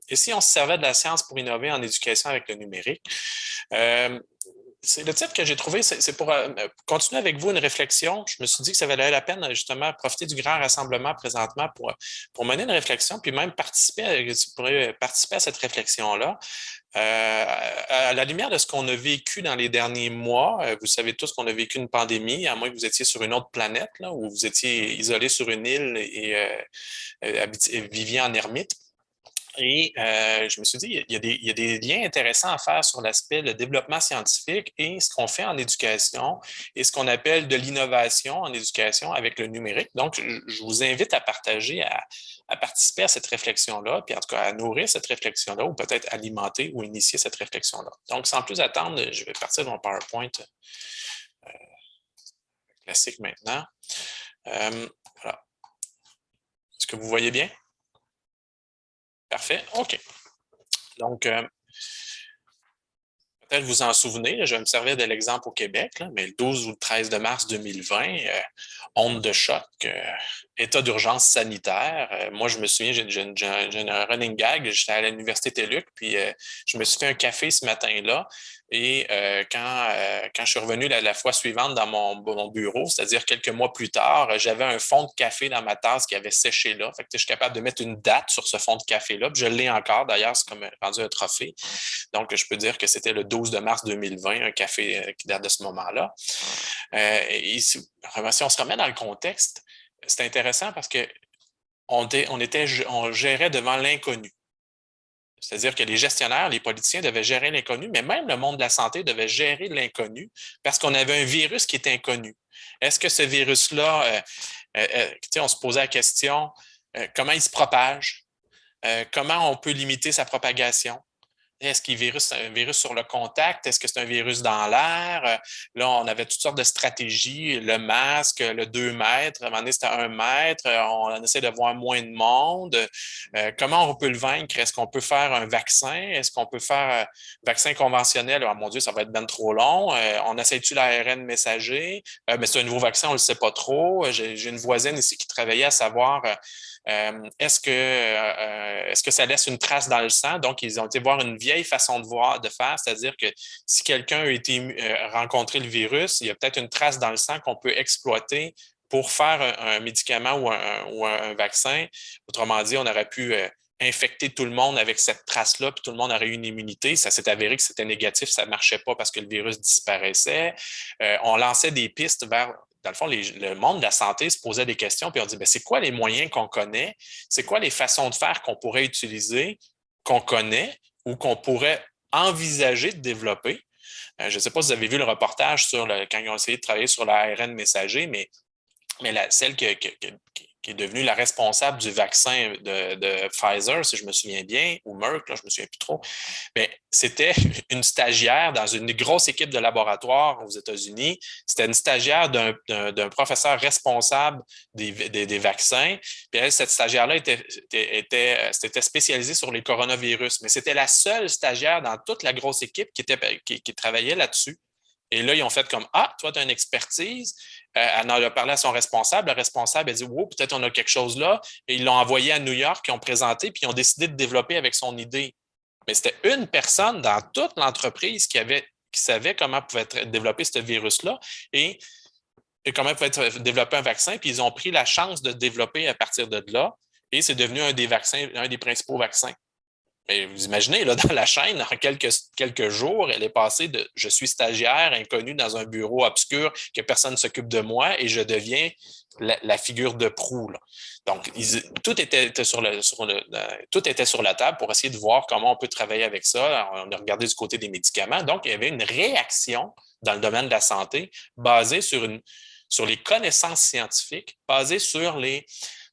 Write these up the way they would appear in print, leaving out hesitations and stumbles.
et si on se servait de la science pour innover en éducation avec le numérique? Euh, c'est le titre que j'ai trouvé, c'est pour continuer avec vous une réflexion. Je me suis dit que ça valait la peine justement profiter du grand rassemblement présentement pour mener une réflexion, puis même participer à cette réflexion-là. À la lumière de ce qu'on a vécu dans les derniers mois, vous savez tous qu'on a vécu une pandémie, à moins que vous étiez sur une autre planète, là, où vous étiez isolé sur une île et viviez en ermite. Et je me suis dit, il y a des liens intéressants à faire sur l'aspect le développement scientifique et ce qu'on fait en éducation et ce qu'on appelle de l'innovation en éducation avec le numérique. Donc, je vous invite à partager, à participer à cette réflexion-là, puis en tout cas à nourrir cette réflexion-là ou peut-être alimenter ou initier cette réflexion-là. Donc, sans plus attendre, je vais partir de mon PowerPoint classique maintenant. Voilà. Est-ce que vous voyez bien? Parfait. OK. Donc, peut-être vous en souvenez, là, je vais me servir de l'exemple au Québec, là, mais le 12 ou le 13 de mars 2020, onde de choc, état d'urgence sanitaire. Moi, je me souviens, j'ai un running gag, j'étais à l'Université TELUC, puis je me suis fait un café ce matin-là. Et quand je suis revenu la fois suivante dans mon bureau, c'est-à-dire quelques mois plus tard, j'avais un fond de café dans ma tasse qui avait séché là. Fait que je suis capable de mettre une date sur ce fond de café-là. Puis je l'ai encore, d'ailleurs, c'est comme rendu un trophée. Donc, je peux dire que c'était le 12 de mars 2020, un café qui date de ce moment-là. Et si on se remet dans le contexte, c'est intéressant parce que on gérait devant l'inconnu. C'est-à-dire que les gestionnaires, les politiciens devaient gérer l'inconnu, mais même le monde de la santé devait gérer l'inconnu parce qu'on avait un virus qui était inconnu. Est-ce que ce virus-là, on se posait la question, comment il se propage? Comment on peut limiter sa propagation? Est-ce qu'il est un virus sur le contact? Est-ce que c'est un virus dans l'air? Là, on avait toutes sortes de stratégies, le masque, le 2 mètres, à un moment donné, c'était 1 mètre, on essaie de voir moins de monde. Comment on peut le vaincre? Est-ce qu'on peut faire un vaccin? Est-ce qu'on peut faire un vaccin conventionnel? Oh mon Dieu, ça va être bien trop long. On essaie-tu l'ARN messager? Mais c'est un nouveau vaccin, on ne le sait pas trop. J'ai une voisine ici qui travaillait à savoir est-ce que ça laisse une trace dans le sang? Donc, ils ont été voir une vieille façon de faire, c'est-à-dire que si quelqu'un a été rencontré le virus, il y a peut-être une trace dans le sang qu'on peut exploiter pour faire un médicament ou un vaccin. Autrement dit, on aurait pu infecter tout le monde avec cette trace-là, puis tout le monde aurait eu une immunité. Ça s'est avéré que c'était négatif, ça ne marchait pas parce que le virus disparaissait. On lançait des pistes vers dans le fond, le monde de la santé se posait des questions, puis on dit, ben, c'est quoi les moyens qu'on connaît? C'est quoi les façons de faire qu'on pourrait utiliser, qu'on connaît ou qu'on pourrait envisager de développer? Je ne sais pas si vous avez vu le reportage quand ils ont essayé de travailler sur l'ARN messager, mais celle qui est devenue la responsable du vaccin de Pfizer, si je me souviens bien, ou Merck, là, je ne me souviens plus trop, mais c'était une stagiaire dans une grosse équipe de laboratoire aux États-Unis. C'était une stagiaire d'un professeur responsable des vaccins. Puis elle, cette stagiaire-là était spécialisée sur les coronavirus, mais c'était la seule stagiaire dans toute la grosse équipe qui travaillait là-dessus. Et là, ils ont fait comme ah, toi, tu as une expertise. Elle en a parlé à son responsable. Le responsable a dit wow, peut-être on a quelque chose là. Et ils l'ont envoyé à New York, ils ont présenté, puis ils ont décidé de développer avec son idée. Mais c'était une personne dans toute l'entreprise qui savait comment pouvait être développé ce virus-là et comment pouvait être développé un vaccin. Puis ils ont pris la chance de développer à partir de là. Et c'est devenu un des principaux vaccins. Mais vous imaginez, là, dans la chaîne, en quelques jours, elle est passée de je suis stagiaire, inconnu dans un bureau obscur, que personne ne s'occupe de moi, et je deviens la figure de proue. Là. Donc, tout était tout était sur la table pour essayer de voir comment on peut travailler avec ça. Alors, on a regardé du côté des médicaments. Donc, il y avait une réaction dans le domaine de la santé basée sur les connaissances scientifiques, basée sur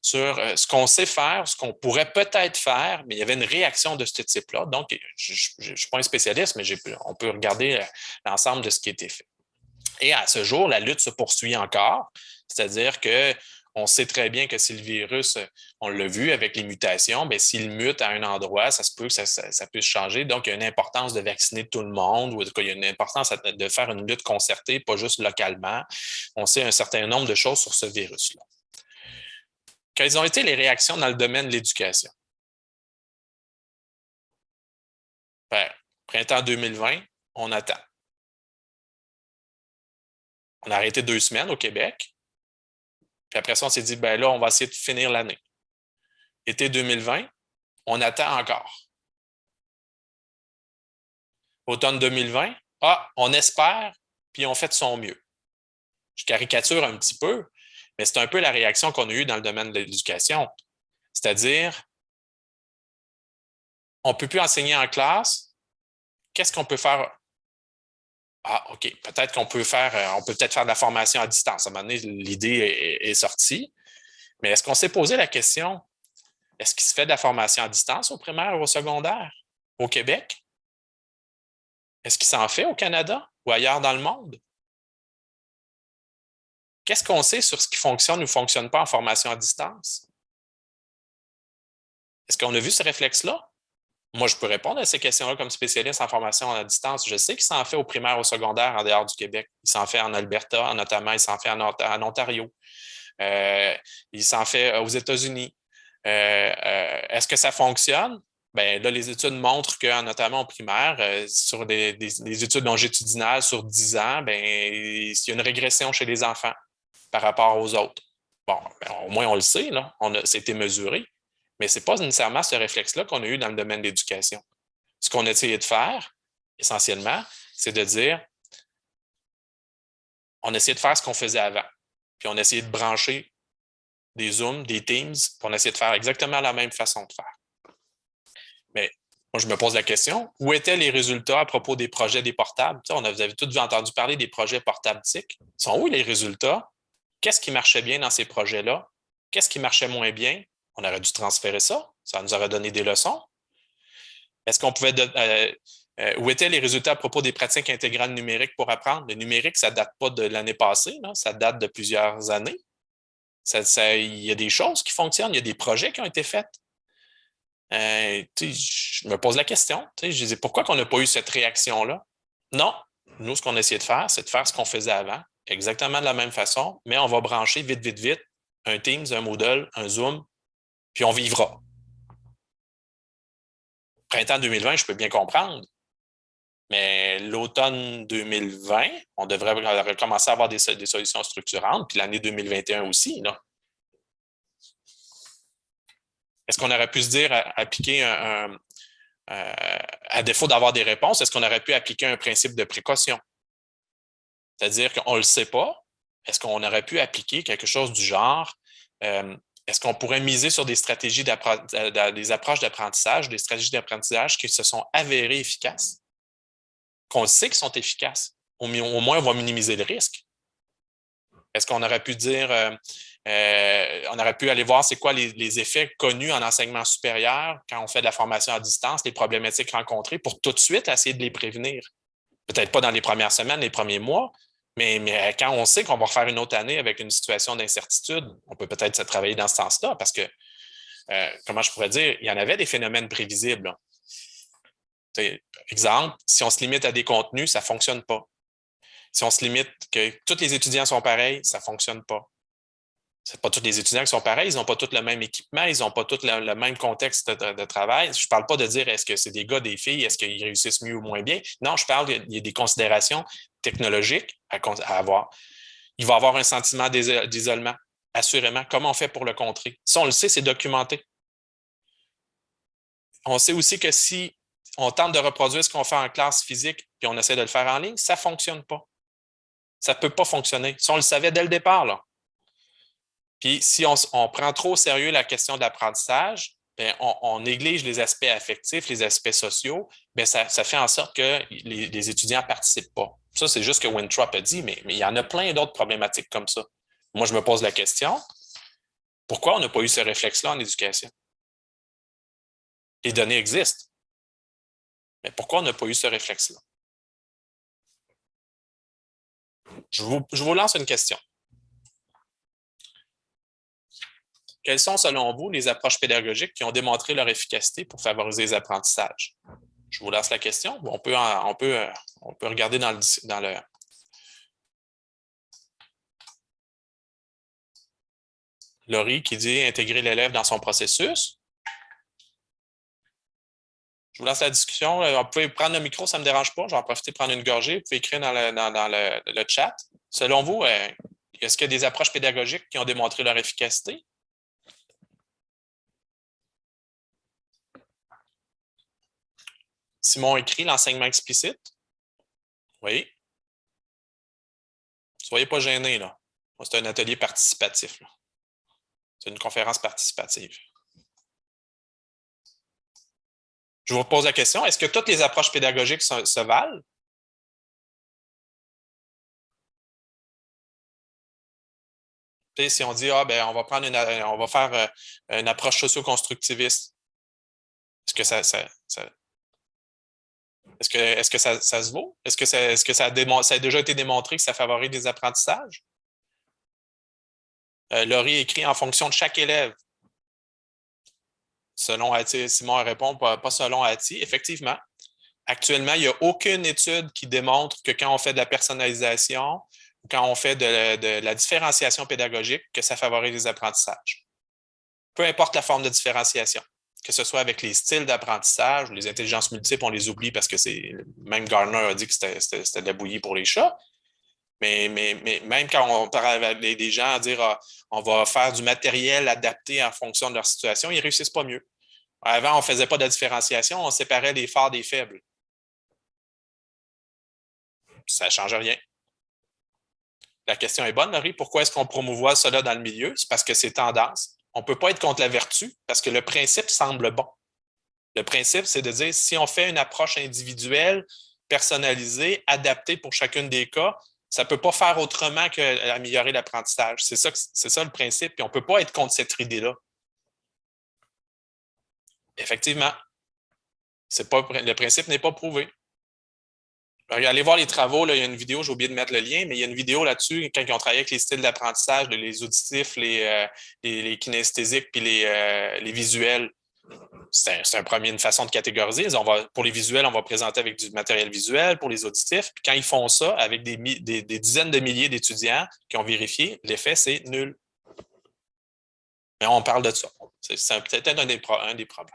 ce qu'on sait faire, ce qu'on pourrait peut-être faire, mais il y avait une réaction de ce type-là. Donc, je ne suis pas un spécialiste, mais on peut regarder l'ensemble de ce qui a été fait. Et à ce jour, la lutte se poursuit encore, c'est-à-dire que on sait très bien que si le virus, on l'a vu avec les mutations, bien, s'il mute à un endroit, ça se peut que ça puisse changer. Donc, il y a une importance de vacciner tout le monde, ou en tout cas, il y a une importance de faire une lutte concertée, pas juste localement. On sait un certain nombre de choses sur ce virus-là. Quelles ont été les réactions dans le domaine de l'éducation? Printemps 2020, on attend. On a arrêté 2 semaines au Québec. Puis après ça, on s'est dit, ben là, on va essayer de finir l'année. Été 2020, on attend encore. Automne 2020, on espère, puis on fait de son mieux. Je caricature un petit peu, mais c'est un peu la réaction qu'on a eue dans le domaine de l'éducation. C'est-à-dire, on ne peut plus enseigner en classe. Qu'est-ce qu'on peut faire? Ah, OK, peut-être qu'on peut faire, on peut peut-être faire de la formation à distance. À un moment donné, l'idée est sortie. Mais est-ce qu'on s'est posé la question, est-ce qu'il se fait de la formation à distance au primaire ou au secondaire au Québec? Est-ce qu'il s'en fait au Canada ou ailleurs dans le monde? Qu'est-ce qu'on sait sur ce qui fonctionne ou ne fonctionne pas en formation à distance? Est-ce qu'on a vu ce réflexe-là? Moi, je peux répondre à ces questions-là comme spécialiste en formation à distance. Je sais qu'il s'en fait au primaire, au secondaire en dehors du Québec. Il s'en fait en Alberta, notamment, il s'en fait en Ontario. Il s'en fait aux États-Unis. Est-ce que ça fonctionne? Ben, là, les études montrent que, notamment au primaire, sur des études longitudinales sur 10 ans, ben, il y a une régression chez les enfants par rapport aux autres. Bon, ben, au moins, on le sait, là, c'était mesuré, mais ce n'est pas nécessairement ce réflexe-là qu'on a eu dans le domaine de l'éducation. Ce qu'on a essayé de faire, essentiellement, c'est de dire, on a essayé de faire ce qu'on faisait avant, puis on a essayé de brancher des Zooms, des Teams, puis on a essayé de faire exactement la même façon de faire. Mais moi, je me pose la question, où étaient les résultats à propos des projets des portables? Tu sais, vous avez tous entendu parler des projets portables TIC. Ils sont où les résultats? Qu'est-ce qui marchait bien dans ces projets-là? Qu'est-ce qui marchait moins bien? On aurait dû transférer ça. Ça nous aurait donné des leçons. Est-ce qu'on pouvait... où étaient les résultats à propos des pratiques intégrales numériques pour apprendre? Le numérique, ça ne date pas de l'année passée, là, ça date de plusieurs années. Il y a des choses qui fonctionnent, il y a des projets qui ont été faits. Je me pose la question. Je disais, pourquoi on n'a pas eu cette réaction-là? Non. Nous, ce qu'on a essayé de faire, c'est de faire ce qu'on faisait avant, exactement de la même façon, mais on va brancher vite, vite, vite un Teams, un Moodle, un Zoom, puis on vivra. Printemps 2020, je peux bien comprendre, mais l'automne 2020, on devrait recommencer à avoir des solutions structurantes, puis l'année 2021 aussi. Là. Est-ce qu'on aurait pu se dire appliquer à défaut d'avoir des réponses, est-ce qu'on aurait pu appliquer un principe de précaution? C'est-à-dire qu'on ne le sait pas. Est-ce qu'on aurait pu appliquer quelque chose du genre? Est-ce qu'on pourrait miser sur des stratégies des approches d'apprentissage, des stratégies d'apprentissage qui se sont avérées efficaces, qu'on sait qu'ils sont efficaces? Au moins, on va minimiser le risque. Est-ce qu'on aurait pu dire, on aurait pu aller voir c'est quoi les effets connus en enseignement supérieur quand on fait de la formation à distance, les problématiques rencontrées pour tout de suite essayer de les prévenir? Peut-être pas dans les premières semaines, les premiers mois, mais quand on sait qu'on va refaire une autre année avec une situation d'incertitude, on peut peut-être se travailler dans ce sens-là parce que, comment je pourrais dire, il y en avait des phénomènes prévisibles. Exemple, si on se limite à des contenus, ça ne fonctionne pas. Si on se limite que tous les étudiants sont pareils, ça ne fonctionne pas. Ce pas tous les étudiants qui sont pareils, ils n'ont pas tous le même équipement, ils n'ont pas tous le même contexte de travail. Je ne parle pas de dire est-ce que c'est des gars, des filles, est-ce qu'ils réussissent mieux ou moins bien. Non, je parle qu'il y a des considérations technologiques à avoir. Il va y avoir un sentiment d'isolement, assurément. Comment on fait pour le contrer? Ça, on le sait, c'est documenté. On sait aussi que si on tente de reproduire ce qu'on fait en classe physique puis on essaie de le faire en ligne, ça ne fonctionne pas. Ça ne peut pas fonctionner. Ça, on le savait dès le départ, là. Puis si on prend trop au sérieux la question de l'apprentissage, bien, on néglige les aspects affectifs, les aspects sociaux, bien, ça fait en sorte que les étudiants ne participent pas. Ça, c'est juste ce que Winthrop a dit, mais il y en a plein d'autres problématiques comme ça. Moi, je me pose la question, pourquoi on n'a pas eu ce réflexe-là en éducation? Les données existent, mais pourquoi on n'a pas eu ce réflexe-là? Je vous lance une question. Quelles sont, selon vous, les approches pédagogiques qui ont démontré leur efficacité pour favoriser les apprentissages? Je vous lance la question. On peut regarder dans le Laurie qui dit intégrer l'élève dans son processus. Je vous lance la discussion. Vous pouvez prendre le micro, ça ne me dérange pas. Je vais en profiter pour prendre une gorgée. Vous pouvez écrire dans le chat. Selon vous, est-ce qu'il y a des approches pédagogiques qui ont démontré leur efficacité? Simon écrit l'enseignement explicite. Oui. Soyez pas gênés, là. C'est un atelier participatif. C'est une conférence participative. Je vous pose la question, est-ce que toutes les approches pédagogiques se valent? Puis, si on dit, on va prendre on va faire une approche socio-constructiviste, est-ce que est-ce que ça se vaut? Est-ce que ça a déjà été démontré que ça favorise les apprentissages? Laurie écrit en fonction de chaque élève. Selon Ati, Simon répond pas selon Ati. Effectivement, actuellement, il n'y a aucune étude qui démontre que quand on fait de la personnalisation ou quand on fait de la différenciation pédagogique, que ça favorise les apprentissages. Peu importe la forme de différenciation, que ce soit avec les styles d'apprentissage ou les intelligences multiples, on les oublie parce que même Gardner a dit que c'était de la bouillie pour les chats. Mais même quand on parle avec des gens à dire on va faire du matériel adapté en fonction de leur situation, ils ne réussissent pas mieux. Avant, on ne faisait pas de différenciation, on séparait les forts des faibles. Ça ne change rien. La question est bonne, Laurie. Pourquoi est-ce qu'on promouvoit cela dans le milieu? C'est parce que c'est tendance. On ne peut pas être contre la vertu parce que le principe semble bon. Le principe, c'est de dire si on fait une approche individuelle, personnalisée, adaptée pour chacun des cas, ça ne peut pas faire autrement qu'améliorer l'apprentissage. C'est ça le principe. Puis on ne peut pas être contre cette idée-là. Effectivement, le principe n'est pas prouvé. Allez voir les travaux, là, il y a une vidéo, j'ai oublié de mettre le lien, mais il y a une vidéo là-dessus, quand ils ont travaillé avec les styles d'apprentissage, les auditifs, les kinesthésiques, puis les visuels. C'est une façon de catégoriser. Pour les visuels, on va présenter avec du matériel visuel, pour les auditifs. Puis quand ils font ça avec des dizaines de milliers d'étudiants qui ont vérifié, l'effet, c'est nul. Mais on parle de ça. C'est peut-être un des problèmes.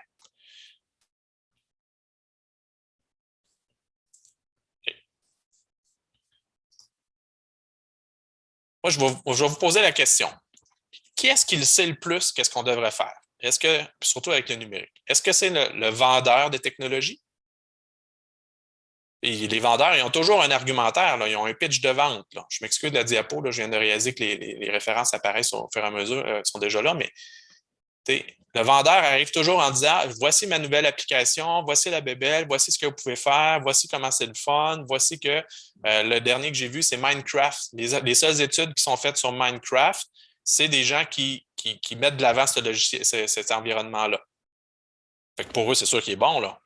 Moi, je vais vous poser la question. Qui est-ce qui le sait le plus qu'est-ce qu'on devrait faire? Est-ce que, surtout avec le numérique, est-ce que c'est le vendeur de technologie? Et les vendeurs, ils ont toujours un argumentaire, là, ils ont un pitch de vente. Là. Je m'excuse de la diapo, là, je viens de réaliser que les références apparaissent au fur et à mesure, sont déjà là, mais le vendeur arrive toujours en disant voici ma nouvelle application, voici la bébelle, voici ce que vous pouvez faire, voici comment c'est le fun, voici que le dernier que j'ai vu, c'est Minecraft. Les seules études qui sont faites sur Minecraft, c'est des gens qui mettent de l'avant cet environnement-là. Fait que pour eux, c'est sûr qu'il est bon, là.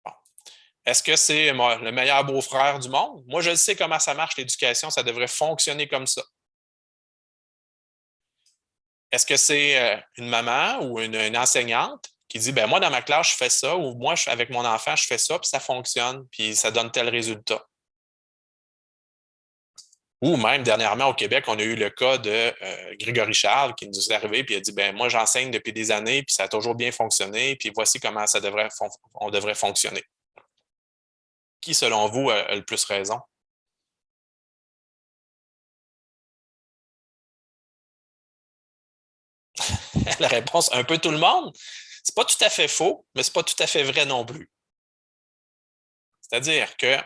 Bon. Est-ce que c'est le meilleur beau-frère du monde? Moi, je sais comment ça marche, l'éducation, ça devrait fonctionner comme ça. Est-ce que c'est une maman ou une enseignante qui dit, ben moi, dans ma classe, je fais ça, ou moi, avec mon enfant, je fais ça, puis ça fonctionne, puis ça donne tel résultat? Ou même, dernièrement, au Québec, on a eu le cas de Grégory Charles qui nous est arrivé, puis il a dit, ben moi, j'enseigne depuis des années, puis ça a toujours bien fonctionné, puis voici comment on devrait fonctionner. Qui, selon vous, a le plus raison? La réponse, un peu tout le monde. C'est pas tout à fait faux, mais c'est pas tout à fait vrai non plus. C'est-à-dire que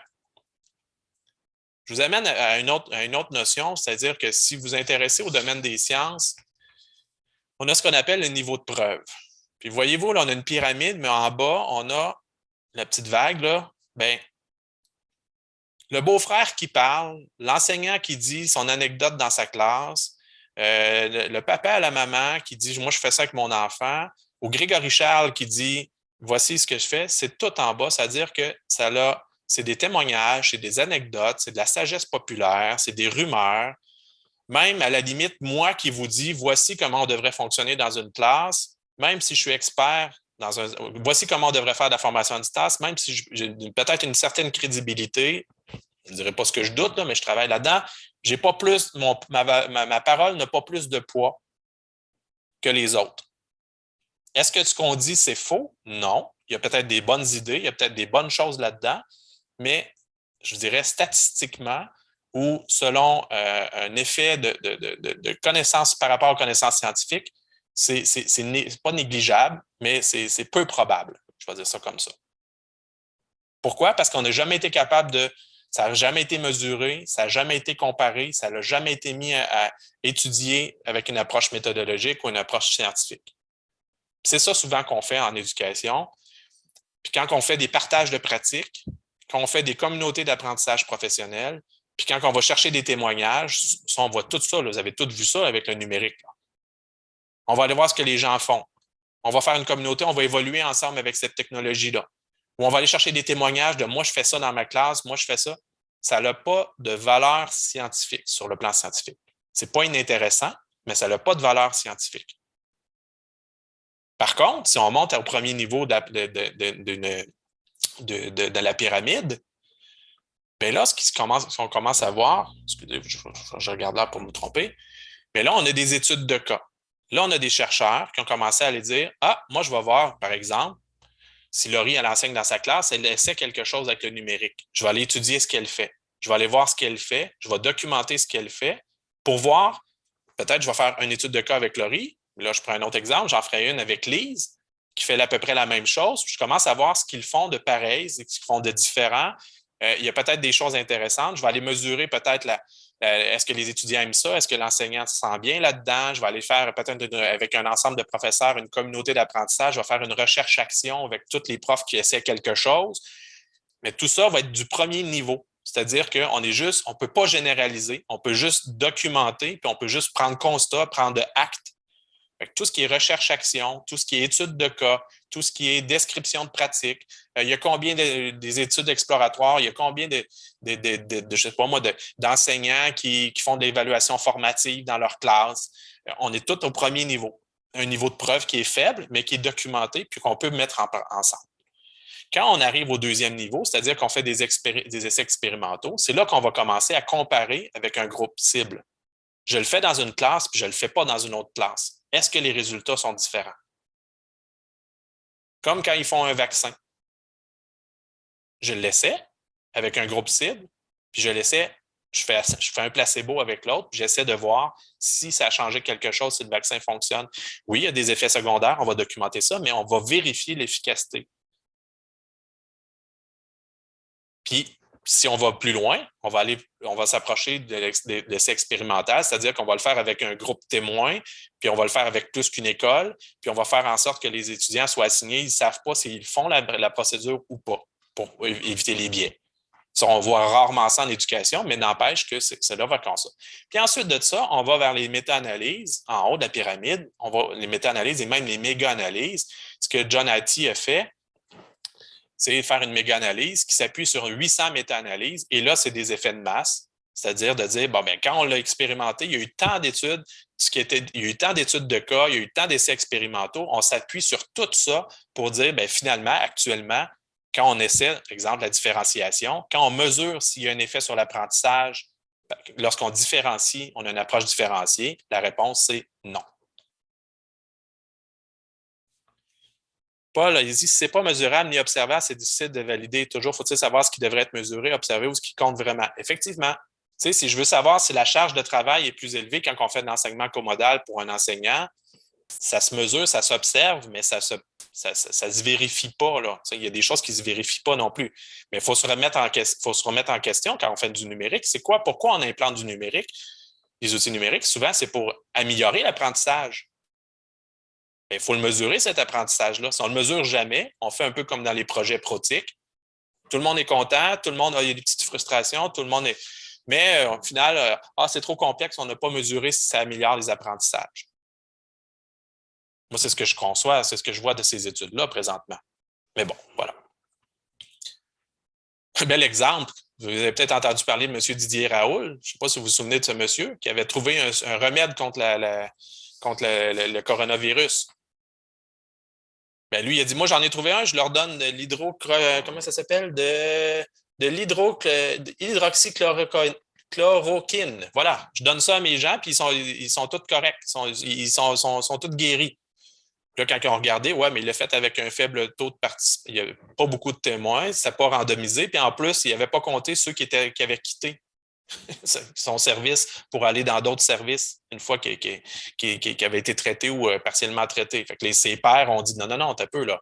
je vous amène à une autre notion, c'est-à-dire que si vous vous intéressez au domaine des sciences, on a ce qu'on appelle le niveau de preuve. Puis voyez-vous, là, on a une pyramide, mais en bas, on a la petite vague, là. Bien, le beau-frère qui parle, l'enseignant qui dit son anecdote dans sa classe, le papa à la maman qui dit moi, je fais ça avec mon enfant, ou Grégory Charles qui dit voici ce que je fais, c'est tout en bas, c'est-à-dire que c'est des témoignages, c'est des anecdotes, c'est de la sagesse populaire, c'est des rumeurs. Même à la limite, moi qui vous dis voici comment on devrait fonctionner dans une classe, même si je suis expert voici comment on devrait faire de la formation à distance, même si j'ai peut-être une certaine crédibilité, je ne dirais pas ce que je doute, là, mais je travaille là-dedans, j'ai pas plus, ma parole n'a pas plus de poids que les autres. Est-ce que ce qu'on dit, c'est faux? Non. il y a peut-être des bonnes idées, il y a peut-être des bonnes choses là-dedans, mais je dirais statistiquement ou selon un effet de connaissances par rapport aux connaissances scientifiques, c'est pas négligeable, mais c'est peu probable. Je vais dire ça comme ça. Pourquoi? Parce qu'on n'a jamais été capable de. Ça n'a jamais été mesuré, ça n'a jamais été comparé, ça n'a jamais été mis à étudier avec une approche méthodologique ou une approche scientifique. C'est ça souvent qu'on fait en éducation. Puis quand on fait des partages de pratiques, quand on fait des communautés d'apprentissage professionnel, puis quand on va chercher des témoignages, ça, on voit tout ça, là, vous avez tous vu ça avec le numérique. Là. On va aller voir ce que les gens font. On va faire une communauté, on va évoluer ensemble avec cette technologie-là. Ou on va aller chercher des témoignages de moi, je fais ça dans ma classe, moi, je fais ça. Ça n'a pas de valeur scientifique sur le plan scientifique. Ce n'est pas inintéressant, mais ça n'a pas de valeur scientifique. Par contre, si on monte au premier niveau de la pyramide, bien là, ce qu'on commence à voir, excusez, je regarde là pour me tromper, mais là, on a des études de cas. Là, on a des chercheurs qui ont commencé à aller dire, ah, moi, je vais voir, par exemple, si Laurie, elle enseigne dans sa classe, elle essaie quelque chose avec le numérique. Je vais aller étudier ce qu'elle fait. Je vais aller voir ce qu'elle fait. Je vais documenter ce qu'elle fait pour voir, peut-être je vais faire une étude de cas avec Laurie. Là, je prends un autre exemple. J'en ferai une avec Lise, qui fait à peu près la même chose. Je commence à voir ce qu'ils font de pareil, ce qu'ils font de différent. Il y a peut-être des choses intéressantes. Je vais aller mesurer peut-être est-ce que les étudiants aiment ça? Est-ce que l'enseignant se sent bien là-dedans? Je vais aller faire peut-être avec un ensemble de professeurs une communauté d'apprentissage. Je vais faire une recherche-action avec tous les profs qui essaient quelque chose. Mais tout ça va être du premier niveau. C'est-à-dire qu'on est juste, on ne peut pas généraliser, on peut juste documenter, puis on peut juste prendre constat, prendre acte. Tout ce qui est recherche-action, tout ce qui est étude de cas, tout ce qui est description de pratique, il y a combien des études exploratoires, il y a combien je sais pas moi, d'enseignants qui font de l'évaluation formative dans leur classe. On est tous au premier niveau. Un niveau de preuve qui est faible, mais qui est documenté, puis qu'on peut mettre ensemble. Quand on arrive au deuxième niveau, c'est-à-dire qu'on fait des essais expérimentaux, c'est là qu'on va commencer à comparer avec un groupe cible. Je le fais dans une classe, puis je ne le fais pas dans une autre classe. Est-ce que les résultats sont différents? Comme quand ils font un vaccin. Je l'essaie avec un groupe cible, puis je fais un placebo avec l'autre, puis j'essaie de voir si ça a changé quelque chose, si le vaccin fonctionne. Oui, il y a des effets secondaires, on va documenter ça, mais on va vérifier l'efficacité. Puis, si on va plus loin, on va s'approcher de l'essai expérimental, c'est-à-dire qu'on va le faire avec un groupe témoin, puis on va le faire avec plus qu'une école, puis on va faire en sorte que les étudiants soient assignés, ils ne savent pas s'ils font la procédure ou pas, pour éviter les biais. Ça, on voit rarement ça en éducation, mais n'empêche que c'est là comme ça. Puis ensuite de ça, on va vers les méta-analyses en haut de la pyramide. On va les méta-analyses et même les méga-analyses. Ce que John Hattie a fait, c'est faire une méga-analyse qui s'appuie sur 800 méta-analyses. Et là, c'est des effets de masse, c'est-à-dire de dire, bon, bien, quand on l'a expérimenté, il y a eu tant d'études, il y a eu tant d'études de cas, il y a eu tant d'essais expérimentaux. On s'appuie sur tout ça pour dire, bien, finalement, actuellement, quand on essaie, par exemple, la différenciation, quand on mesure s'il y a un effet sur l'apprentissage, lorsqu'on différencie, on a une approche différenciée, la réponse, c'est non. Paul, il dit si ce n'est pas mesurable ni observable, c'est difficile de valider. Toujours faut-il savoir ce qui devrait être mesuré, observé ou ce qui compte vraiment. Effectivement, si je veux savoir si la charge de travail est plus élevée quand on fait de l'enseignement comodal pour un enseignant, ça se mesure, ça s'observe, mais ça se vérifie pas. Là. Il y a des choses qui ne se vérifient pas non plus. Mais il faut se remettre en question quand on fait du numérique. C'est quoi? Pourquoi on implante du numérique? Les outils numériques, souvent, c'est pour améliorer l'apprentissage. Il faut le mesurer, cet apprentissage-là. Si on ne le mesure jamais, on fait un peu comme dans les projets protiques. Tout le monde est content, tout le monde il y a des petites frustrations, tout le monde est. Mais au final, c'est trop complexe, on n'a pas mesuré si ça améliore les apprentissages. Moi, c'est ce que je conçois, c'est ce que je vois de ces études-là présentement. Mais bon, voilà. Un bel exemple. Vous avez peut-être entendu parler de M. Didier Raoult. Je ne sais pas si vous vous souvenez de ce monsieur qui avait trouvé un remède contre le coronavirus. Ben lui, il a dit, moi, j'en ai trouvé un, je leur donne de comment ça s'appelle? De l'hydroxychloroquine. Voilà, je donne ça à mes gens, puis ils sont tous corrects, ils sont tous guéris. Puis là, quand on regardait, ouais, mais il l'a fait avec un faible taux de participation. Il n'y avait pas beaucoup de témoins, ça n'a pas randomisé. Puis en plus, il n'avait pas compté ceux qui avaient quitté son service pour aller dans d'autres services une fois qu'il avait été traité ou partiellement traité. Fait que ses pairs ont dit non, non, non, t'as peu là.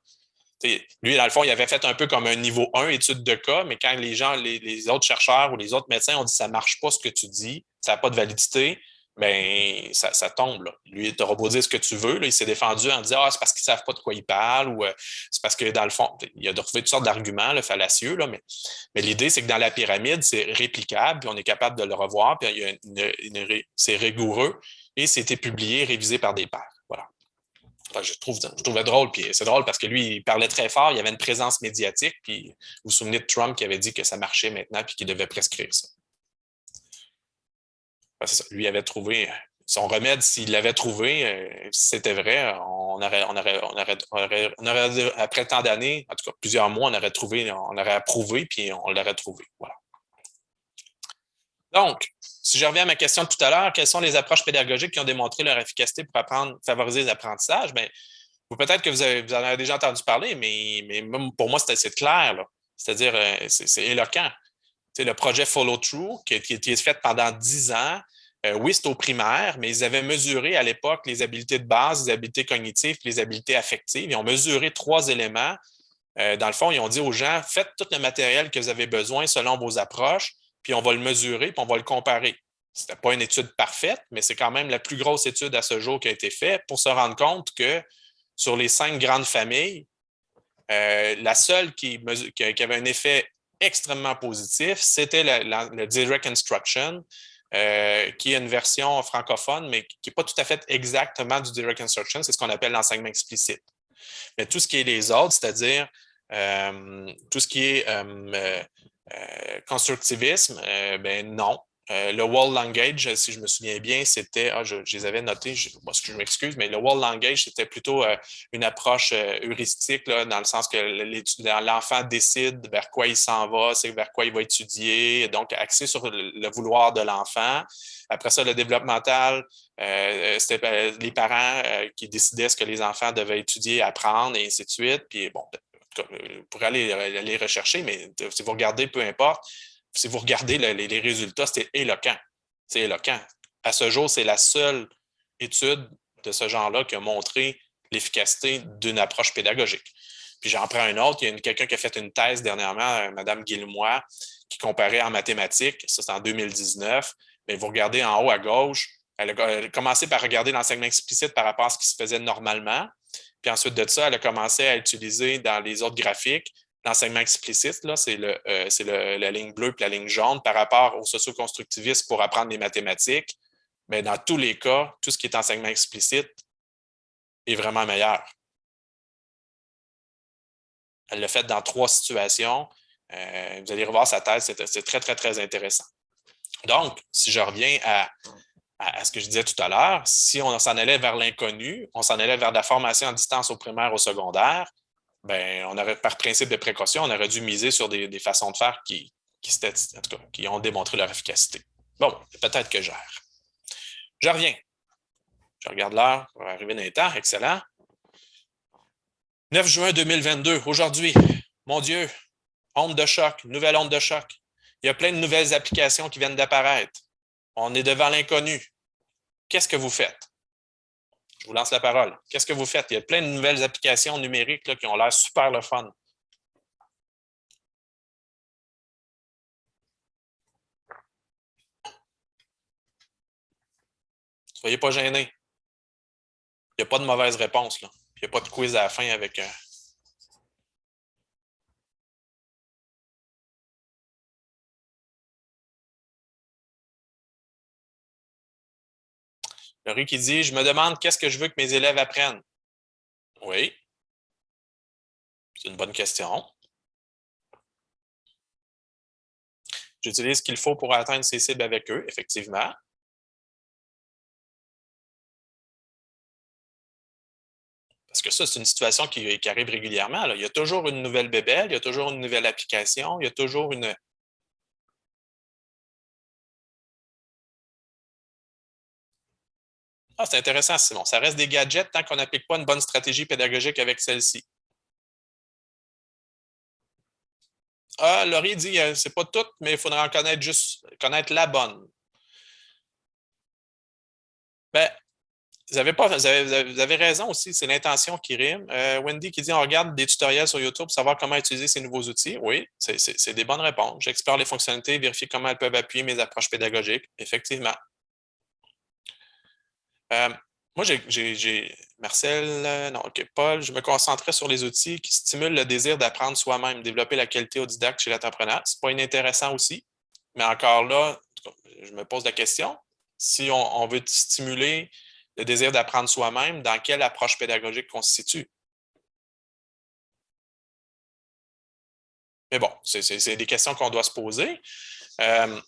T'sais, lui, dans le fond, il avait fait un peu comme un niveau 1, étude de cas, mais quand les gens, les autres chercheurs ou les autres médecins ont dit ça ne marche pas ce que tu dis, ça n'a pas de validité, bien, ça tombe. Là. Lui, tu auras beau dire ce que tu veux. Là, il s'est défendu en disant c'est parce qu'ils ne savent pas de quoi ils parlent ou c'est parce que, dans le fond, il a trouvé toutes sortes d'arguments là, fallacieux, là, mais l'idée, c'est que dans la pyramide, c'est réplicable, puis on est capable de le revoir, puis c'est rigoureux et c'était publié, révisé par des pairs. Voilà. Enfin, je trouvais drôle, puis c'est drôle parce que lui, il parlait très fort, il y avait une présence médiatique, puis vous vous souvenez de Trump qui avait dit que ça marchait maintenant, puis qu'il devait prescrire ça. Enfin, c'est ça. Lui avait trouvé son remède, s'il l'avait trouvé, si c'était vrai, après tant d'années, en tout cas plusieurs mois, on aurait approuvé, puis on l'aurait trouvé. Voilà. Donc, si je reviens à ma question de tout à l'heure, quelles sont les approches pédagogiques qui ont démontré leur efficacité pour favoriser les apprentissages? Bien, ou peut-être que vous en avez déjà entendu parler, mais même pour moi, c'est clair. C'est-à-dire, c'est éloquent. Tu sais, le projet Follow Through, qui a été fait pendant 10 ans, oui, c'est au primaire, mais ils avaient mesuré à l'époque les habiletés de base, les habiletés cognitives, puis les habiletés affectives. Ils ont mesuré 3 éléments. Dans le fond, ils ont dit aux gens, faites tout le matériel que vous avez besoin selon vos approches, puis on va le mesurer, puis on va le comparer. Ce n'était pas une étude parfaite, mais c'est quand même la plus grosse étude à ce jour qui a été faite pour se rendre compte que sur les 5 grandes familles, la seule qui avait un effet extrêmement positif, c'était le Direct Instruction, qui est une version francophone, mais qui n'est pas tout à fait exactement du Direct Instruction. C'est ce qu'on appelle l'enseignement explicite. Mais tout ce qui est les autres, c'est-à-dire tout ce qui est constructivisme, ben non. Le wall language, si je me souviens bien, c'était, je les avais notés, je m'excuse, mais le wall language, c'était plutôt une approche heuristique, là, dans le sens que l'enfant décide vers quoi il s'en va, c'est vers quoi il va étudier, donc axé sur le vouloir de l'enfant. Après ça, le développemental, c'était les parents qui décidaient ce que les enfants devaient étudier, apprendre, et ainsi de suite. Puis bon, pour aller rechercher, mais si vous regardez, peu importe, si vous regardez les résultats, c'est éloquent. C'est éloquent. À ce jour, c'est la seule étude de ce genre-là qui a montré l'efficacité d'une approche pédagogique. Puis j'en prends un autre. Il y a quelqu'un qui a fait une thèse dernièrement, Mme Guilmois, qui comparait en mathématiques, ça c'est en 2019. Mais vous regardez en haut à gauche, elle a commencé par regarder l'enseignement explicite par rapport à ce qui se faisait normalement. Puis ensuite de ça, elle a commencé à utiliser dans les autres graphiques l'enseignement explicite, là, c'est la ligne bleue et la ligne jaune par rapport au socioconstructivisme pour apprendre les mathématiques. Mais dans tous les cas, tout ce qui est enseignement explicite est vraiment meilleur. Elle l'a fait dans 3 situations. Vous allez revoir sa thèse, c'est très, très, très intéressant. Donc, si je reviens à ce que je disais tout à l'heure, si on s'en allait vers l'inconnu, on s'en allait vers de la formation à distance au primaire, au secondaire, ben, on aurait, par principe de précaution, on aurait dû miser sur des façons de faire en tout cas, qui ont démontré leur efficacité. Bon, peut-être que j'erre. Je reviens. Je regarde l'heure, on va arriver dans les temps. Excellent. 9 juin 2022, aujourd'hui, mon Dieu, onde de choc, nouvelle onde de choc. Il y a plein de nouvelles applications qui viennent d'apparaître. On est devant l'inconnu. Qu'est-ce que vous faites? Je vous lance la parole. Qu'est-ce que vous faites? Il y a plein de nouvelles applications numériques là, qui ont l'air super le fun. Soyez pas gênés. Il n'y a pas de mauvaise réponse. Là. Il n'y a pas de quiz à la fin avec Laurie qui dit je me demande qu'est-ce que je veux que mes élèves apprennent. Oui, c'est une bonne question. J'utilise ce qu'il faut pour atteindre ces cibles avec eux, effectivement. Parce que ça, c'est une situation qui arrive régulièrement. Là. Il y a toujours une nouvelle bébelle, il y a toujours une nouvelle application, il y a toujours une. Ah, c'est intéressant, Simon. Ça reste des gadgets tant qu'on n'applique pas une bonne stratégie pédagogique avec celle-ci. Ah, Laurie dit, c'est pas tout, mais il faudra en connaître juste, connaître la bonne. Ben, vous avez raison aussi, c'est l'intention qui rime. Wendy qui dit, on regarde des tutoriels sur YouTube pour savoir comment utiliser ces nouveaux outils. Oui, c'est des bonnes réponses. J'explore les fonctionnalités, vérifier comment elles peuvent appuyer mes approches pédagogiques. Effectivement. Euh, moi, Marcel, non, OK, Paul, je me concentrais sur les outils qui stimulent le désir d'apprendre soi-même, développer la qualité autodidacte chez l'entrepreneur. C'est pas inintéressant aussi, mais encore là, je me pose la question, si on veut stimuler le désir d'apprendre soi-même, dans quelle approche pédagogique constitue? Mais bon, c'est des questions qu'on doit se poser. Euh,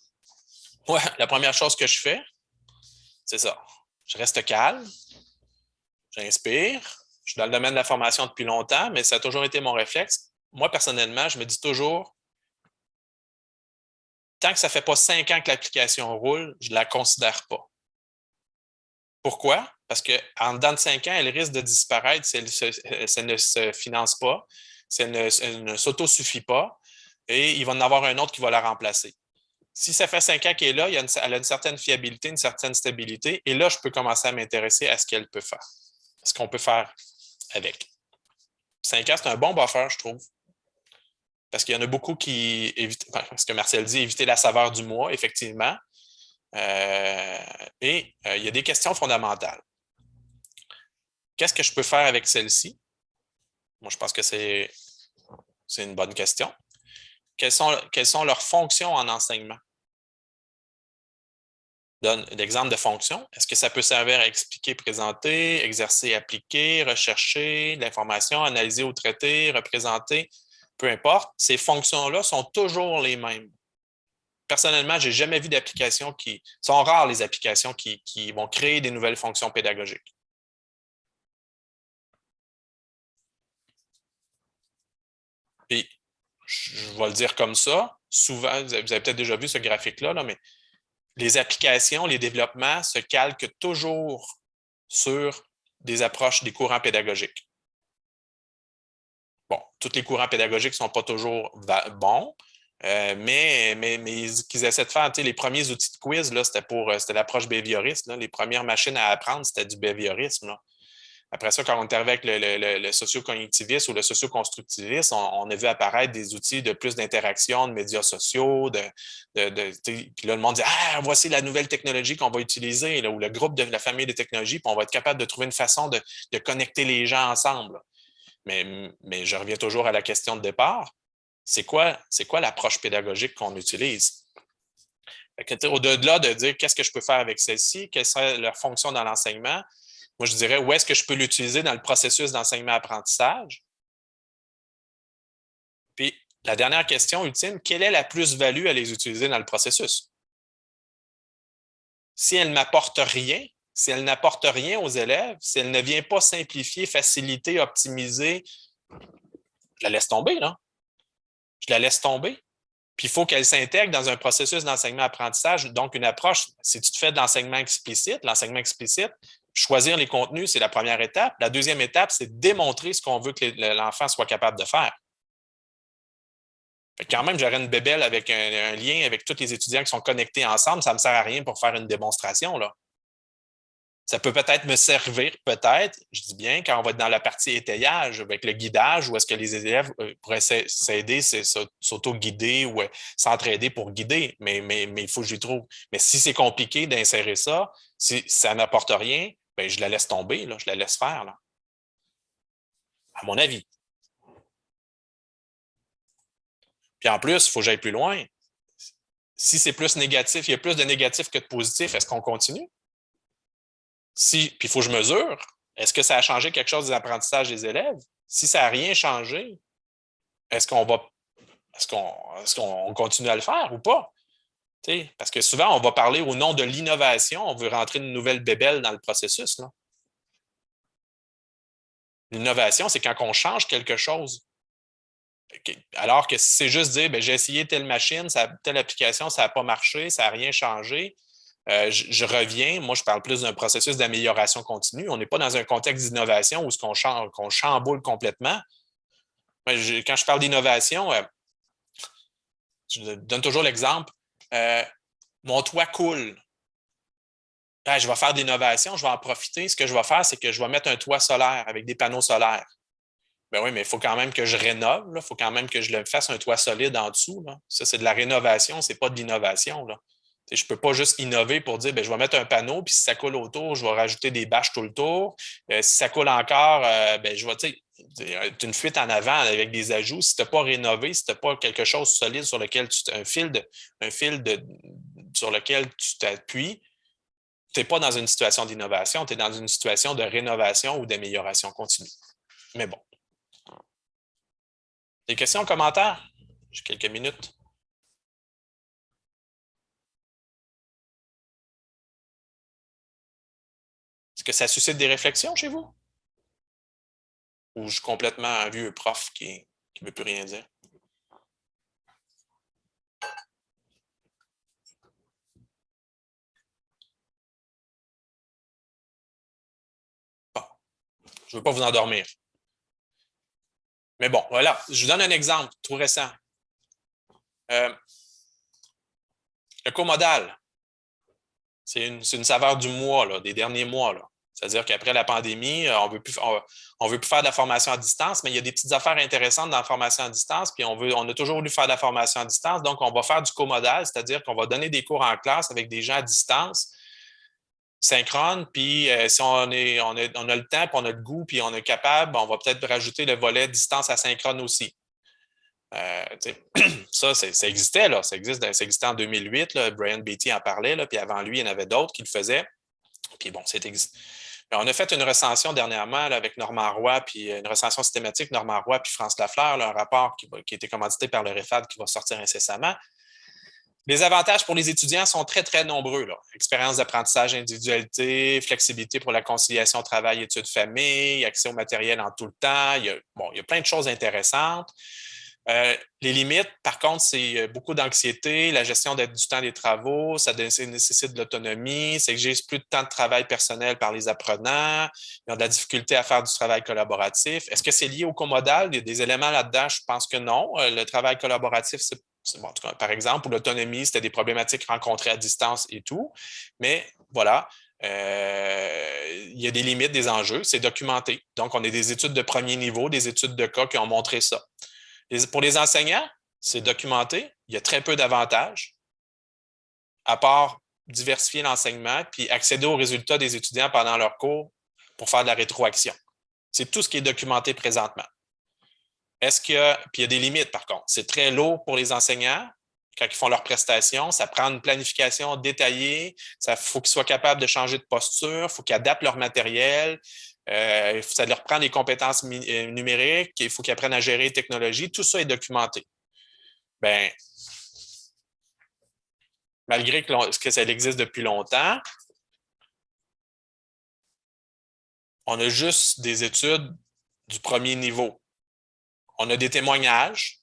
ouais, la première chose que je fais, c'est ça. Je reste calme, j'inspire. Je suis dans le domaine de la formation depuis longtemps, mais ça a toujours été mon réflexe. Moi, personnellement, je me dis toujours, tant que ça ne fait pas 5 ans que l'application roule, je ne la considère pas. Pourquoi? Parce qu'en dedans de 5 ans, elle risque de disparaître si elle ne se finance pas, si elle ne s'autosuffit pas, et il va en avoir un autre qui va la remplacer. Si ça fait 5 ans qu'elle est là, elle a une certaine fiabilité, une certaine stabilité, et là, je peux commencer à m'intéresser à ce qu'elle peut faire, ce qu'on peut faire avec. 5 ans, c'est un bon buffer, je trouve. Parce qu'il y en a beaucoup qui évitent, ce que Marcel dit, éviter la saveur du mois, effectivement. Il y a des questions fondamentales. Qu'est-ce que je peux faire avec celle-ci? Moi, je pense que c'est une bonne question. Quelles sont leurs fonctions en enseignement? Donne l'exemple de fonction. Est-ce que ça peut servir à expliquer, présenter, exercer, appliquer, rechercher l'information, analyser ou traiter, représenter? Peu importe, ces fonctions-là sont toujours les mêmes. Personnellement, je n'ai jamais vu d'applications qui sont rares les applications qui vont créer des nouvelles fonctions pédagogiques. Puis, je vais le dire comme ça, souvent, vous avez peut-être déjà vu ce graphique-là, mais les applications, les développements se calquent toujours sur des approches des courants pédagogiques. Bon, tous les courants pédagogiques ne sont pas toujours bons, mais qu'ils essaient de faire, les premiers outils de quiz, c'était l'approche behavioriste. Là, les premières machines à apprendre, c'était du behaviorisme. Là. Après ça, quand on est arrivé avec le socio-cognitivisme ou le socio-constructivisme, on a vu apparaître des outils de plus d'interaction, de médias sociaux, puis là, le monde dit ah, voici la nouvelle technologie qu'on va utiliser, là, ou le groupe de la famille des technologies, puis on va être capable de trouver une façon de connecter les gens ensemble. Mais je reviens toujours à la question de départ. C'est quoi l'approche pédagogique qu'on utilise? Au-delà de dire qu'est-ce que je peux faire avec celle-ci, quelle serait leur fonction dans l'enseignement, moi je dirais où est-ce que je peux l'utiliser dans le processus d'enseignement-apprentissage? Puis la dernière question ultime, quelle est la plus-value à les utiliser dans le processus? Si elle m'apporte rien, si elle n'apporte rien aux élèves, si elle ne vient pas simplifier, faciliter, optimiser, je la laisse tomber, là. Je la laisse tomber. Puis il faut qu'elle s'intègre dans un processus d'enseignement-apprentissage, donc une approche. Si tu te fais de l'enseignement explicite, choisir les contenus, c'est la première étape. La deuxième étape, c'est démontrer ce qu'on veut que l'enfant soit capable de faire. Fait que quand même, j'aurais une bébelle avec un lien avec tous les étudiants qui sont connectés ensemble, ça ne me sert à rien pour faire une démonstration, là. Ça peut peut-être me servir, peut-être, je dis bien, quand on va être dans la partie étayage avec le guidage, où est-ce que les élèves pourraient s'aider, s'auto-guider ou s'entraider pour guider, mais il faut que j'y trouve. Mais si c'est compliqué d'insérer ça, si ça n'apporte rien, ben, je la laisse tomber, là, je la laisse faire, là, à mon avis. Puis en plus, il faut que j'aille plus loin. Si c'est plus négatif, il y a plus de négatif que de positif, est-ce qu'on continue? Puis il faut que je mesure. Est-ce que ça a changé quelque chose des apprentissages des élèves? Si ça n'a rien changé, est-ce qu'on va est-ce qu'on continue à le faire ou pas? T'sais, parce que souvent, on va parler au nom de l'innovation, on veut rentrer une nouvelle bébelle dans le processus. Là. L'innovation, c'est quand on change quelque chose. Alors que si c'est juste dire ben, j'ai essayé telle machine, telle application, ça n'a pas marché, ça n'a rien changé, Je reviens, moi, je parle plus d'un processus d'amélioration continue. On n'est pas dans un contexte d'innovation où qu'on chamboule complètement. Quand je parle d'innovation, je donne toujours l'exemple. Euh, Mon toit coule. Ah, je vais faire de l'innovation, je vais en profiter. Ce que je vais faire, c'est que je vais mettre un toit solaire avec des panneaux solaires. Ben oui, mais il faut quand même que je rénove. Il faut quand même que je le fasse un toit solide en dessous. Là. Ça, c'est de la rénovation, c'est pas de l'innovation. Là. Je ne peux pas juste innover pour dire ben, je vais mettre un panneau, puis si ça coule autour, je vais rajouter des bâches tout le tour. Si ça coule encore, ben, je vais, c'est une fuite en avant avec des ajouts. Si tu n'as pas rénové, si tu n'as pas quelque chose de solide sur lequel sur lequel tu t'appuies, tu n'es pas dans une situation d'innovation, tu es dans une situation de rénovation ou d'amélioration continue. Mais bon. Des questions, commentaires? J'ai quelques minutes. Est-ce que ça suscite des réflexions chez vous? Ou je suis complètement un vieux prof qui ne veut plus rien dire? Bon, je ne veux pas vous endormir. Mais bon, voilà, je vous donne un exemple tout récent. Euh, le comodal, c'est une saveur du mois, là, des derniers mois. Là. C'est-à-dire qu'après la pandémie, on veut plus faire de la formation à distance, mais il y a des petites affaires intéressantes dans la formation à distance, puis on a toujours voulu faire de la formation à distance, donc on va faire du comodal, c'est-à-dire qu'on va donner des cours en classe avec des gens à distance, synchrone, puis si on a le temps, puis on a le goût, puis on est capable, on va peut-être rajouter le volet distance asynchrone aussi. Ça existait, là. Ça existait en 2008. Là. Brian Beatty en parlait, là, puis avant lui, il y en avait d'autres qui le faisaient. Puis bon, on a fait une recension dernièrement là, avec Normand Roy, puis une recension systématique Normand Roy puis France Lafleur, là, un rapport qui a été commandité par le REFAD qui va sortir incessamment. Les avantages pour les étudiants sont très, très nombreux. Là. Expérience d'apprentissage, individualité, flexibilité pour la conciliation travail, études, famille, accès au matériel en tout le temps. Il y a plein de choses intéressantes. Les limites, par contre, c'est beaucoup d'anxiété, la gestion du temps des travaux, ça nécessite de l'autonomie, ça exige plus de temps de travail personnel par les apprenants, ils ont de la difficulté à faire du travail collaboratif. Est-ce que c'est lié au comodal? Il y a des éléments là-dedans, je pense que non. Le travail collaboratif, bon, en tout cas, par exemple, pour l'autonomie, c'était des problématiques rencontrées à distance et tout. Mais voilà, il y a des limites, des enjeux, c'est documenté. Donc, on a des études de premier niveau, des études de cas qui ont montré ça. Pour les enseignants, c'est documenté. Il y a très peu d'avantages, à part diversifier l'enseignement puis accéder aux résultats des étudiants pendant leur cours pour faire de la rétroaction. C'est tout ce qui est documenté présentement. Puis il y a des limites, par contre. C'est très lourd pour les enseignants quand ils font leurs prestations. Ça prend une planification détaillée. Il faut qu'ils soient capables de changer de posture. Il faut qu'ils adaptent leur matériel. Ça leur prend des compétences numériques. Il faut qu'ils apprennent à gérer les technologies. Tout ça est documenté. Ben, malgré que ça existe depuis longtemps, on a juste des études du premier niveau. On a des témoignages,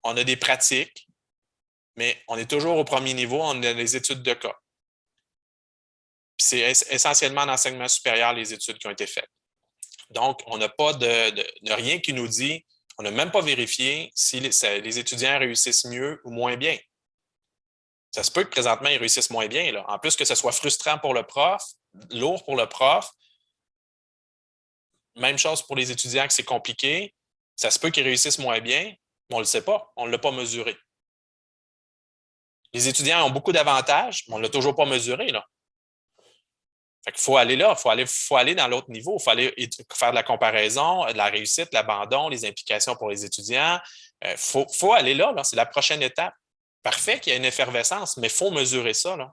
on a des pratiques, mais on est toujours au premier niveau, on a des études de cas. C'est essentiellement en enseignement supérieur les études qui ont été faites. Donc, on n'a pas de rien qui nous dit, on n'a même pas vérifié si les étudiants réussissent mieux ou moins bien. Ça se peut que présentement, ils réussissent moins bien. Là. En plus que ce soit frustrant pour le prof, lourd pour le prof, même chose pour les étudiants que c'est compliqué. Ça se peut qu'ils réussissent moins bien, mais on ne le sait pas. On ne l'a pas mesuré. Les étudiants ont beaucoup d'avantages, mais on ne l'a toujours pas mesuré. Là. Fait qu'il faut aller là, faut aller dans l'autre niveau, il faut aller faire de la comparaison, de la réussite, l'abandon, les implications pour les étudiants. Faut aller là, là. C'est la prochaine étape. Parfait qu'il y ait une effervescence, mais il faut mesurer ça. Là.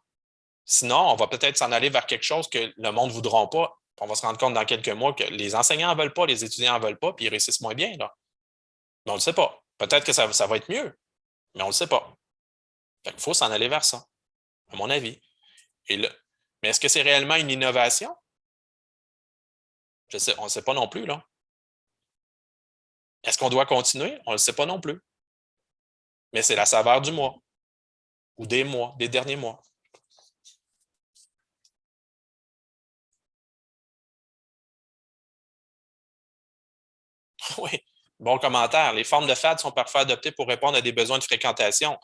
Sinon, on va peut-être s'en aller vers quelque chose que le monde ne voudra pas. On va se rendre compte dans quelques mois que les enseignants n'en veulent pas, les étudiants n'en veulent pas, puis ils réussissent moins bien. Là. Mais on ne le sait pas. Peut-être que ça va être mieux, mais on ne le sait pas. Il faut s'en aller vers ça, à mon avis. Et là, mais est-ce que c'est réellement une innovation? On ne sait pas non plus. Là. Est-ce qu'on doit continuer? On ne le sait pas non plus. Mais c'est la saveur du mois ou des mois, des derniers mois. Oui, bon commentaire. Les formes de FAD sont parfois adoptées pour répondre à des besoins de fréquentation.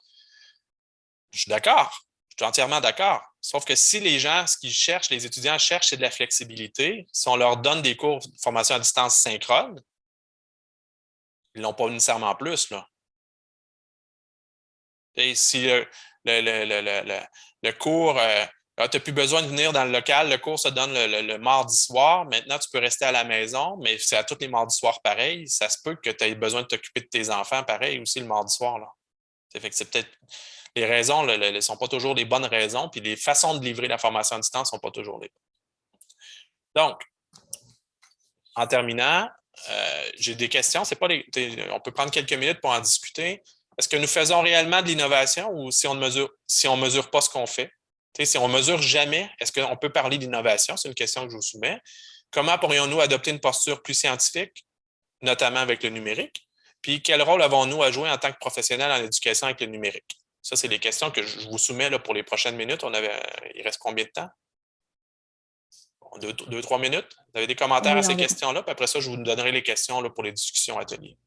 Je suis d'accord. Je suis entièrement d'accord. Sauf que si les gens, ce qu'ils cherchent, les étudiants cherchent, c'est de la flexibilité, si on leur donne des cours de formation à distance synchrone, ils n'ont pas nécessairement plus, là. Et si le cours, tu n'as plus besoin de venir dans le local, le cours se donne le mardi soir, maintenant tu peux rester à la maison, mais c'est à tous les mardis soirs pareil, ça se peut que tu aies besoin de t'occuper de tes enfants pareil aussi le mardi soir, là. Fait que c'est peut-être les raisons ne sont pas toujours les bonnes raisons, puis les façons de livrer la formation à distance ne sont pas toujours les bonnes. Donc, en terminant, j'ai des questions. C'est pas on peut prendre quelques minutes pour en discuter. Est-ce que nous faisons réellement de l'innovation ou si on mesure pas ce qu'on fait? Si on mesure jamais, est-ce qu'on peut parler d'innovation? C'est une question que je vous soumets. Comment pourrions-nous adopter une posture plus scientifique, notamment avec le numérique? Puis quel rôle avons-nous à jouer en tant que professionnels en éducation avec le numérique? Ça, c'est les questions que je vous soumets là, pour les prochaines minutes. Il reste combien de temps? Bon, 2-3 minutes. Vous avez des commentaires à Oui, ces environ. questions-là? Puis après ça, je vous donnerai les questions là, pour les discussions ateliers.